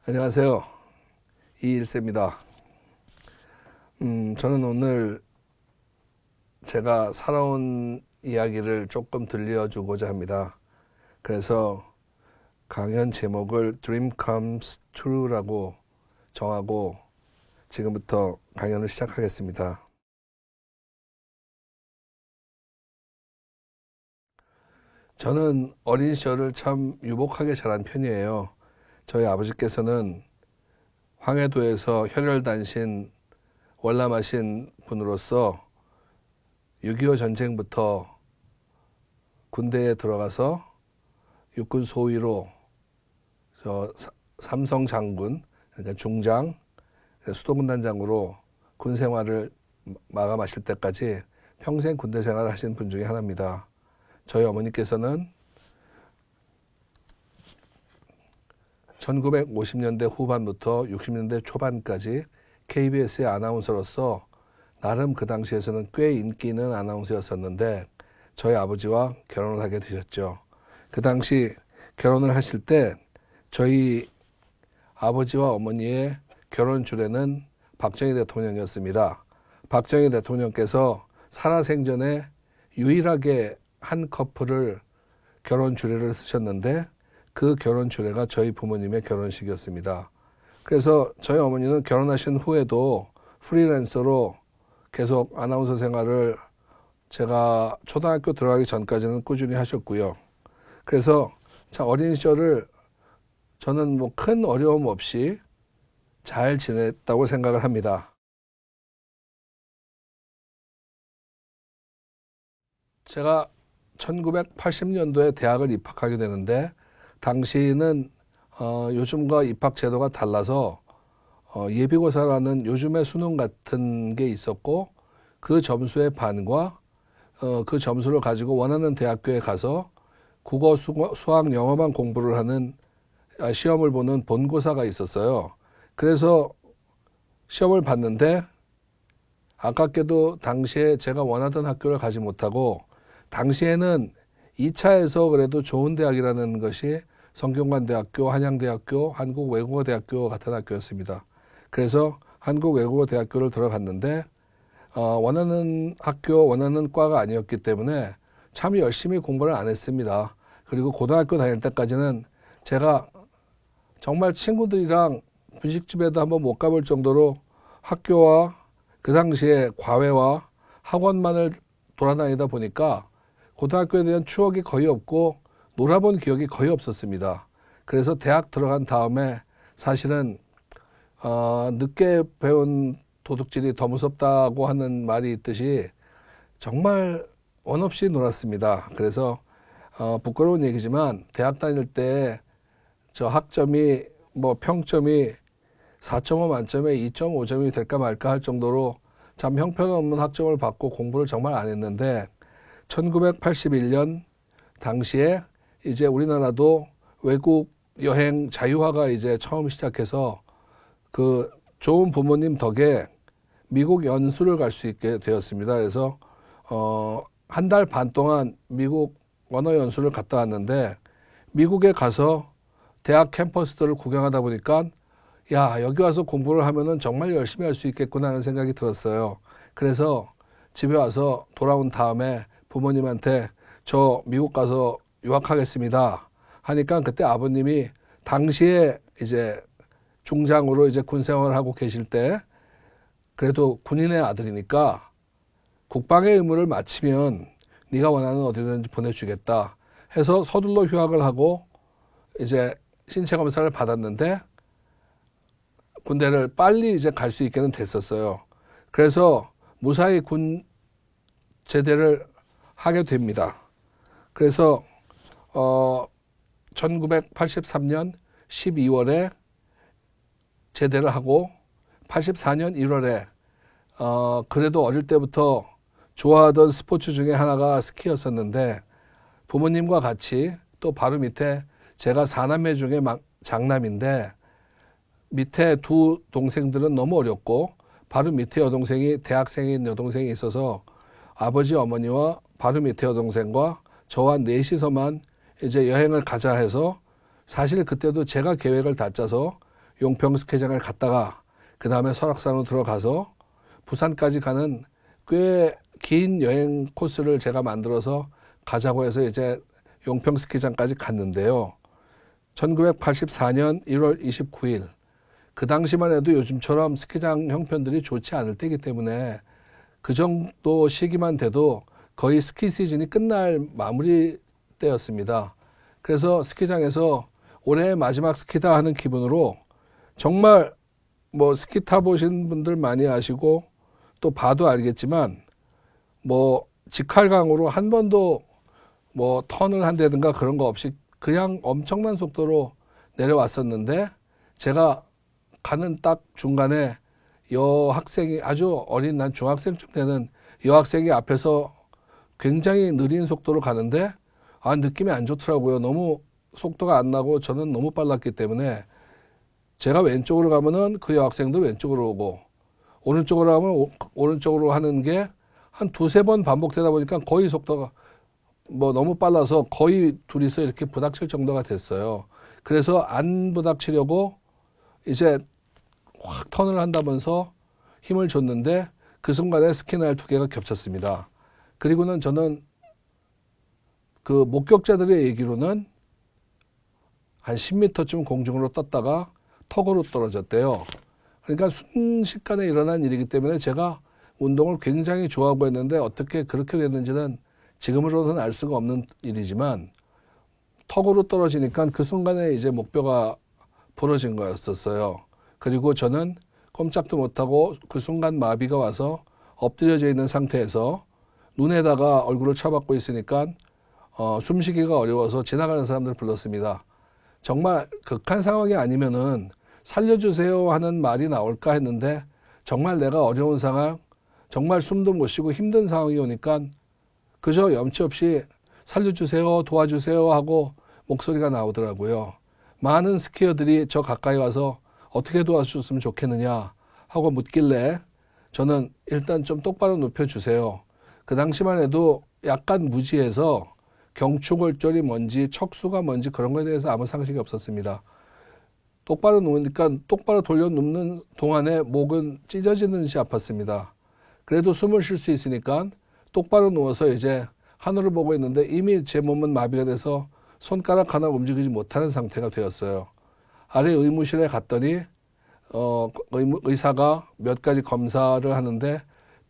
안녕하세요. 이일세입니다. 저는 오늘 제가 살아온 이야기를 조금 들려주고자 합니다. 그래서 강연 제목을 Dream Comes True라고 정하고 지금부터 강연을 시작하겠습니다. 저는 어린 시절을 참 유복하게 자란 편이에요. 저희 아버지께서는 황해도에서 혈혈단신 월남하신 분으로서 6.25 전쟁부터 군대에 들어가서 육군 소위로 삼성 장군, 그러니까 중장, 수도군단장으로 군 생활을 마감하실 때까지 평생 군대 생활을 하신 분 중에 하나입니다. 저희 어머니께서는 1950년대 후반부터 60년대 초반까지 KBS의 아나운서로서 나름 그 당시에서는 꽤 인기 있는 아나운서였었는데 저희 아버지와 결혼을 하게 되셨죠. 그 당시 결혼을 하실 때 저희 아버지와 어머니의 결혼 주례는 박정희 대통령이었습니다. 박정희 대통령께서 살아생전에 유일하게 한 커플을 결혼 주례를 쓰셨는데 그 결혼 주례가 저희 부모님의 결혼식이었습니다. 그래서 저희 어머니는 결혼하신 후에도 프리랜서로 계속 아나운서 생활을 제가 초등학교 들어가기 전까지는 꾸준히 하셨고요. 그래서 참 어린 시절을 저는 뭐 큰 어려움 없이 잘 지냈다고 생각을 합니다. 제가 1980년도에 대학을 입학하게 되는데 당시는 요즘과 입학 제도가 달라서 예비고사라는 요즘의 수능 같은 게 있었고 그 점수의 반과 그 점수를 가지고 원하는 대학교에 가서 국어, 수학, 영어만 공부를 하는 시험을 보는 본고사가 있었어요. 그래서 시험을 봤는데 아깝게도 당시에 제가 원하던 학교를 가지 못하고 당시에는 2차에서 그래도 좋은 대학이라는 것이 성균관대학교, 한양대학교, 한국외국어대학교 같은 학교였습니다. 그래서 한국외국어대학교를 들어갔는데 원하는 학교, 원하는 과가 아니었기 때문에 참 열심히 공부를 안 했습니다. 그리고 고등학교 다닐 때까지는 제가 정말 친구들이랑 분식집에도 한번 못 가볼 정도로 학교와 그 당시에 과외와 학원만을 돌아다니다 보니까 고등학교에 대한 추억이 거의 없고 놀아본 기억이 거의 없었습니다. 그래서 대학 들어간 다음에 사실은 늦게 배운 도둑질이 더 무섭다고 하는 말이 있듯이 정말 원 없이 놀았습니다. 그래서 부끄러운 얘기지만 대학 다닐 때 저 학점이 뭐 평점이 4.5 만점에 2.5점이 될까 말까 할 정도로 참 형편없는 학점을 받고 공부를 정말 안 했는데 1981년 당시에 이제 우리나라도 외국 여행 자유화가 이제 처음 시작해서 그 좋은 부모님 덕에 미국 연수를 갈 수 있게 되었습니다. 그래서 한 달 반 동안 미국 언어 연수를 갔다 왔는데 미국에 가서 대학 캠퍼스들을 구경하다 보니까 야, 여기 와서 공부를 하면은 정말 열심히 할 수 있겠구나 하는 생각이 들었어요. 그래서 집에 와서 돌아온 다음에 부모님한테 저 미국 가서 유학하겠습니다 하니까 그때 아버님이 당시에 이제 중장으로 이제 군 생활을 하고 계실 때 그래도 군인의 아들이니까 국방의 의무를 마치면 네가 원하는 어디든지 보내주겠다 해서 서둘러 휴학을 하고 이제 신체 검사를 받았는데 군대를 빨리 이제 갈 수 있게는 됐었어요. 그래서 무사히 군 제대를 하게 됩니다. 그래서 1983년 12월에 제대를 하고 84년 1월에 그래도 어릴 때부터 좋아하던 스포츠 중에 하나가 스키였었는데 부모님과 같이 또 바로 밑에 제가 4남매 중에 장남인데 밑에 두 동생들은 너무 어렸고 바로 밑에 여동생이 대학생인 여동생이 있어서 아버지 어머니와 바로 밑에 여동생과 저와 넷이서만 이제 여행을 가자 해서 사실 그때도 제가 계획을 다 짜서 용평 스키장을 갔다가 그 다음에 설악산으로 들어가서 부산까지 가는 꽤 긴 여행 코스를 제가 만들어서 가자고 해서 이제 용평 스키장까지 갔는데요. 1984년 1월 29일 그 당시만 해도 요즘처럼 스키장 형편들이 좋지 않을 때이기 때문에 그 정도 시기만 돼도 거의 스키 시즌이 끝날 마무리 때였습니다. 그래서 스키장에서 올해 마지막 스키다 하는 기분으로 정말 뭐 스키 타보신 분들 많이 아시고 또 봐도 알겠지만 뭐 직할강으로 한 번도 뭐 턴을 한다든가 그런 거 없이 그냥 엄청난 속도로 내려왔었는데 제가 가는 딱 중간에 여학생이 아주 어린 난 중학생쯤 되는 여학생이 앞에서 굉장히 느린 속도로 가는데 느낌이 안 좋더라고요. 너무 속도가 안 나고 저는 너무 빨랐기 때문에 제가 왼쪽으로 가면은 그 여학생도 왼쪽으로 오고 오른쪽으로 가면 오른쪽으로 하는 게 한 두세 번 반복되다 보니까 거의 속도가 뭐 너무 빨라서 거의 둘이서 이렇게 부닥칠 정도가 됐어요. 그래서 안 부닥치려고 이제 확 턴을 한다면서 힘을 줬는데 그 순간에 스키날 두 개가 겹쳤습니다. 그리고는 저는 그 목격자들의 얘기로는 한 10m쯤 공중으로 떴다가 턱으로 떨어졌대요. 그러니까 순식간에 일어난 일이기 때문에 제가 운동을 굉장히 좋아하고 했는데 어떻게 그렇게 됐는지는 지금으로는 알 수가 없는 일이지만 턱으로 떨어지니까 그 순간에 이제 목뼈가 부러진 거였었어요. 그리고 저는 꼼짝도 못하고 그 순간 마비가 와서 엎드려져 있는 상태에서 눈에다가 얼굴을 쳐박고 있으니까 숨쉬기가 어려워서 지나가는 사람들 불렀습니다. 정말 극한 상황이 아니면은 살려주세요 하는 말이 나올까 했는데 정말 내가 어려운 상황, 정말 숨도 못 쉬고 힘든 상황이 오니까 그저 염치 없이 살려주세요, 도와주세요 하고 목소리가 나오더라고요. 많은 스키어들이 저 가까이 와서 어떻게 도와주셨으면 좋겠느냐 하고 묻길래 저는 일단 좀 똑바로 눕혀주세요. 그 당시만 해도 약간 무지해서 경추골절이 뭔지 척수가 뭔지 그런 거에 대해서 아무 상식이 없었습니다. 똑바로 누우니까 똑바로 돌려 눕는 동안에 목은 찢어지는 듯이 아팠습니다. 그래도 숨을 쉴 수 있으니까 똑바로 누워서 이제 하늘을 보고 있는데 이미 제 몸은 마비가 돼서 손가락 하나 움직이지 못하는 상태가 되었어요. 아래 의무실에 갔더니 의사가 몇 가지 검사를 하는데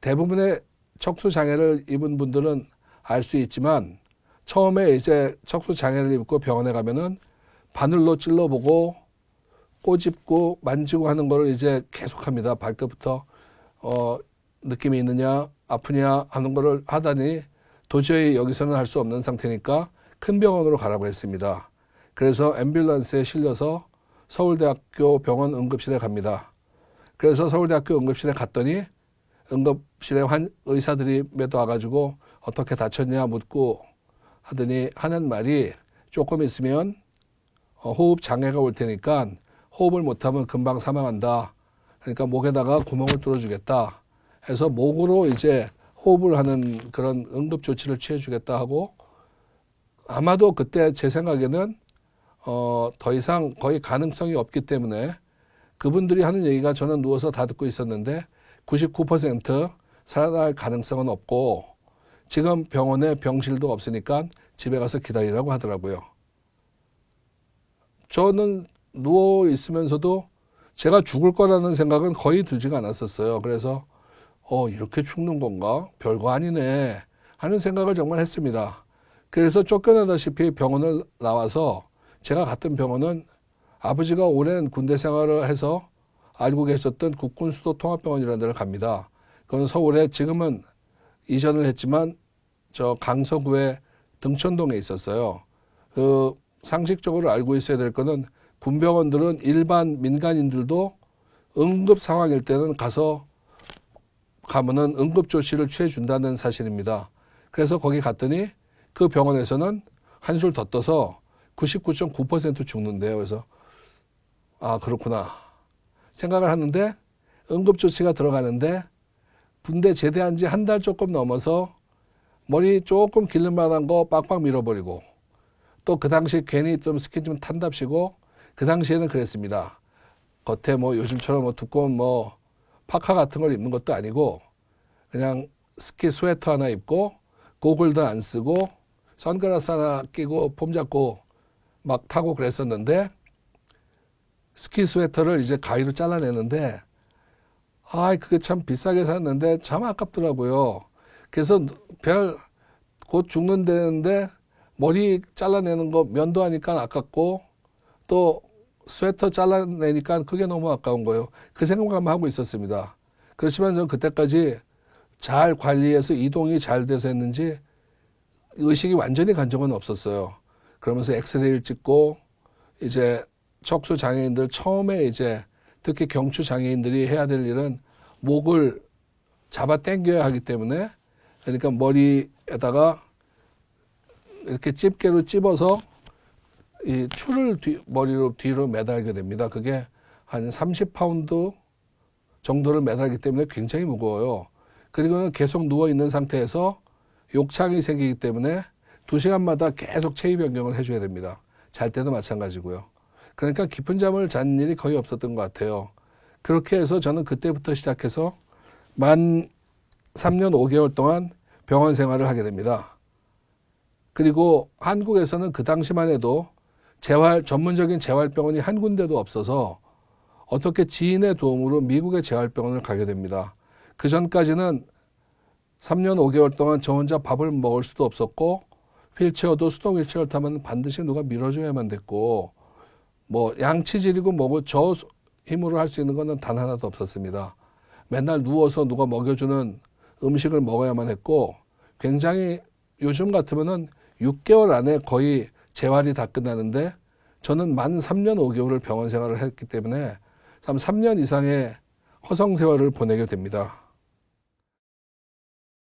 대부분의 척수 장애를 입은 분들은 알 수 있지만 처음에 이제 척수 장애를 입고 병원에 가면은 바늘로 찔러보고 꼬집고 만지고 하는 거를 이제 계속합니다. 발끝부터 느낌이 있느냐 아프냐 하는 거를 하다니 도저히 여기서는 할 수 없는 상태니까 큰 병원으로 가라고 했습니다. 그래서 앰뷸런스에 실려서 서울대학교 병원 응급실에 갑니다. 그래서 서울대학교 응급실에 갔더니 응급실에 의사들이 몇 와가지고 어떻게 다쳤냐 묻고 하더니 하는 말이 조금 있으면 호흡 장애가 올 테니까 호흡을 못하면 금방 사망한다. 그러니까 목에다가 구멍을 뚫어주겠다 해서 목으로 이제 호흡을 하는 그런 응급 조치를 취해주겠다 하고 아마도 그때 제 생각에는 더 이상 거의 가능성이 없기 때문에 그분들이 하는 얘기가 저는 누워서 다 듣고 있었는데 99% 살아날 가능성은 없고 지금 병원에 병실도 없으니까 집에 가서 기다리라고 하더라고요. 저는 누워 있으면서도 제가 죽을 거라는 생각은 거의 들지가 않았었어요. 그래서 이렇게 죽는 건가? 별거 아니네 하는 생각을 정말 했습니다. 그래서 쫓겨나다시피 병원을 나와서 제가 갔던 병원은 아버지가 오랜 군대 생활을 해서 알고 계셨던 국군수도통합병원이라는 데를 갑니다. 그건 서울에 지금은 이전을 했지만 저 강서구의 등촌동에 있었어요. 그 상식적으로 알고 있어야 될 거는 군병원들은 일반 민간인들도 응급 상황일 때는 가면은 응급 조치를 취해 준다는 사실입니다. 그래서 거기 갔더니 그 병원에서는 한술 더 떠서 99.9% 죽는데요. 그래서 그렇구나 생각을 하는데 응급 조치가 들어가는데 군대 제대한 지 한 달 조금 넘어서 머리 조금 기른 만한 거 빡빡 밀어버리고 또 그 당시에 괜히 좀 스키 좀 탄답시고 그 당시에는 그랬습니다. 겉에 뭐 요즘처럼 뭐 두꺼운 뭐 파카 같은 걸 입는 것도 아니고 그냥 스키 스웨터 하나 입고 고글도 안 쓰고 선글라스 하나 끼고 폼 잡고 막 타고 그랬었는데 스키 스웨터를 이제 가위로 잘라내는데 그게 참 비싸게 샀는데 참 아깝더라고요. 그래서 곧 죽는다는데 머리 잘라내는 거 면도하니까 아깝고 또 스웨터 잘라내니까 그게 너무 아까운 거예요. 그 생각만 하고 있었습니다. 그렇지만 저는 그때까지 잘 관리해서 이동이 잘 돼서 했는지 의식이 완전히 간 적은 없었어요. 그러면서 엑스레이를 찍고 이제 척수 장애인들 처음에 이제 특히 경추 장애인들이 해야 될 일은 목을 잡아 당겨야 하기 때문에 그러니까 머리에다가 이렇게 집게로 찝어서 이 추를 머리로 뒤로 매달게 됩니다. 그게 한 30파운드 정도를 매달기 때문에 굉장히 무거워요. 그리고는 계속 누워 있는 상태에서 욕창이 생기기 때문에 2시간마다 계속 체위 변경을 해줘야 됩니다. 잘 때도 마찬가지고요. 그러니까 깊은 잠을 잔 일이 거의 없었던 것 같아요. 그렇게 해서 저는 그때부터 시작해서 만 3년 5개월 동안 병원 생활을 하게 됩니다. 그리고 한국에서는 그 당시만 해도 전문적인 재활병원이 한 군데도 없어서 어떻게 지인의 도움으로 미국의 재활병원을 가게 됩니다. 그 전까지는 3년 5개월 동안 저 혼자 밥을 먹을 수도 없었고 휠체어도 수동 휠체어를 타면 반드시 누가 밀어줘야만 됐고 뭐 양치질이고 뭐고 저 힘으로 할 수 있는 거는 단 하나도 없었습니다. 맨날 누워서 누가 먹여주는 음식을 먹어야만 했고 굉장히 요즘 같으면은 6개월 안에 거의 재활이 다 끝나는데 저는 만 3년 5개월을 병원 생활을 했기 때문에 참 3년 이상의 허송 세월을 보내게 됩니다.